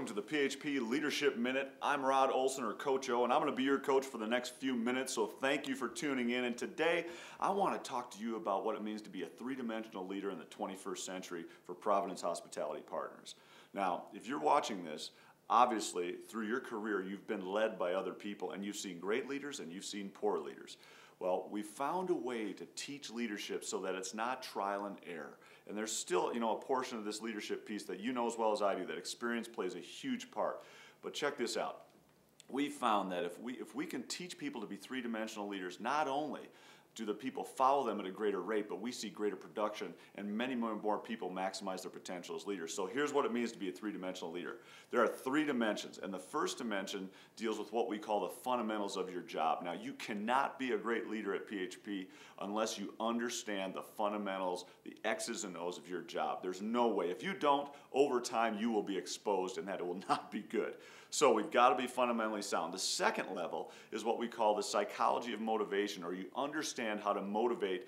welcome to the PHP Leadership Minute. I'm Rod Olson, or Coach O, and I'm going to be your coach for the next few minutes, so thank you for tuning in. And today, I want to talk to you about what it means to be a three-dimensional leader in the 21st century for Providence Hospitality Partners. Now, if you're watching this, obviously, through your career, you've been led by other people, and you've seen great leaders and you've seen poor leaders. Well, we found a way to teach leadership so that it's not trial and error. And there's still, a portion of this leadership piece that you know as well as I do that experience plays a huge part. But check this out. We found that if we can teach people to be three-dimensional leaders, not only do the people follow them at a greater rate, but we see greater production and many more people maximize their potential as leaders. So here's what it means to be a three-dimensional leader. There are three dimensions, and the first dimension deals with what we call the fundamentals of your job. Now, you cannot be a great leader at PHP unless you understand the fundamentals, the X's and O's of your job. There's no way. If you don't, over time you will be exposed, and that it will not be good. So we've got to be fundamentally sound. The second level is what we call the psychology of motivation, or you understand how to motivate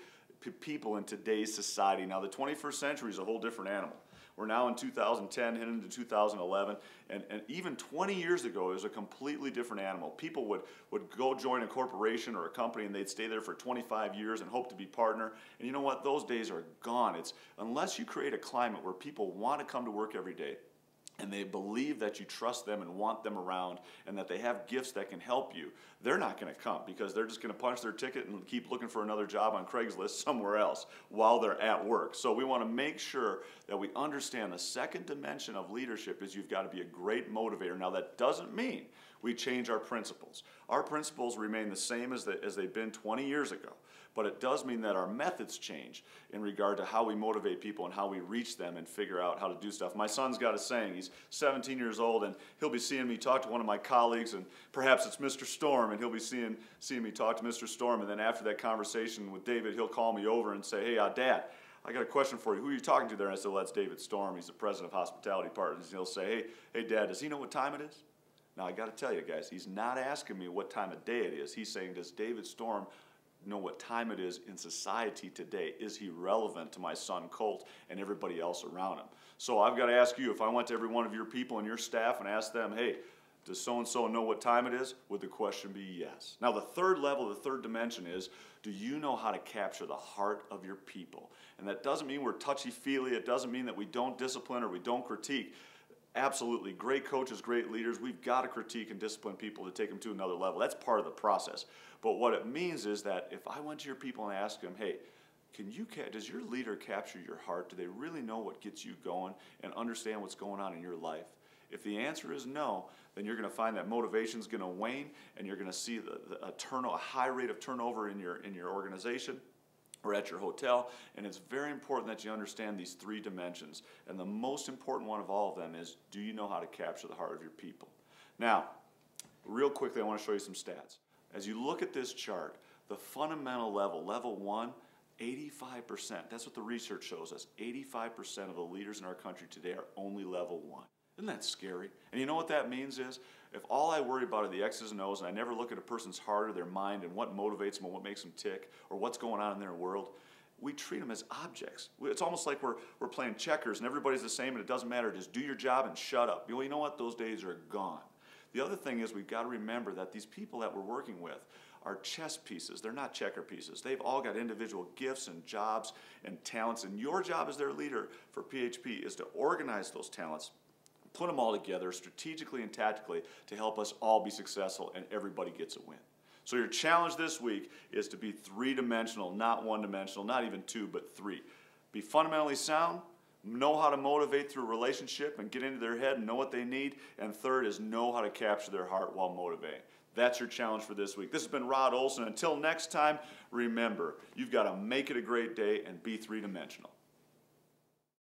people in today's society. Now, the 21st century is a whole different animal. We're now in 2010, heading into 2011, and even 20 years ago, it was a completely different animal. People would go join a corporation or a company, and they'd stay there for 25 years and hope to be partner. And you know what? Those days are gone. Unless you create a climate where people want to come to work every day, and they believe that you trust them and want them around and that they have gifts that can help you, they're not going to come because they're just going to punch their ticket and keep looking for another job on Craigslist somewhere else while they're at work. So we want to make sure that we understand the second dimension of leadership is you've got to be a great motivator. Now, that doesn't mean we change our principles. Our principles remain the same as they've been 20 years ago. But it does mean that our methods change in regard to how we motivate people and how we reach them and figure out how to do stuff. My son's got a saying. He's 17 years old, and he'll be seeing me talk to one of my colleagues, and perhaps it's Mr. Storm, and he'll be seeing me talk to Mr. Storm, and then after that conversation with David, he'll call me over and say, "Hey, Dad, I got a question for you. Who are you talking to there?" And I said, "Well, that's David Storm. He's the president of Hospitality Partners." And he'll say, hey, Dad, does he know what time it is?" Now, I got to tell you, guys, he's not asking me what time of day it is. He's saying, does David Storm know what time it is in society today? Is he relevant to my son Colt and everybody else around him? So I've got to ask you, if I went to every one of your people and your staff and asked them, "Hey, does so-and-so know what time it is?" would the question be yes? Now, the third level, the third dimension is, do you know how to capture the heart of your people? And that doesn't mean we're touchy-feely. It doesn't mean that we don't discipline or we don't critique. Absolutely, great coaches, great leaders, we've got to critique and discipline people to take them to another level. That's part of the process. But what it means is that if I went to your people and asked them, "Hey, does your leader capture your heart? Do they really know what gets you going and understand what's going on in your life?" If the answer is no, then you're going to find that motivation is going to wane, and you're going to see a high rate of turnover in your organization or at your hotel. And it's very important that you understand these three dimensions. And the most important one of all of them is, do you know how to capture the heart of your people? Now, real quickly, I want to show you some stats. As you look at this chart, the fundamental level, level 1, 85%. That's what the research shows us. 85% of the leaders in our country today are only level 1. Isn't that scary? And you know what that means is, if all I worry about are the X's and O's and I never look at a person's heart or their mind and what motivates them and what makes them tick or what's going on in their world, we treat them as objects. It's almost like we're playing checkers and everybody's the same and it doesn't matter. Just do your job and shut up. Well, you know what? Those days are gone. The other thing is, we've got to remember that these people that we're working with are chess pieces. They're not checker pieces. They've all got individual gifts and jobs and talents, and your job as their leader for PHP is to organize those talents, put them all together strategically and tactically to help us all be successful and everybody gets a win. So your challenge this week is to be three-dimensional, not one-dimensional, not even two, but three. Be fundamentally sound, know how to motivate through a relationship and get into their head and know what they need, and third is know how to capture their heart while motivating. That's your challenge for this week. This has been Rod Olson. Until next time, remember, you've got to make it a great day and be three-dimensional.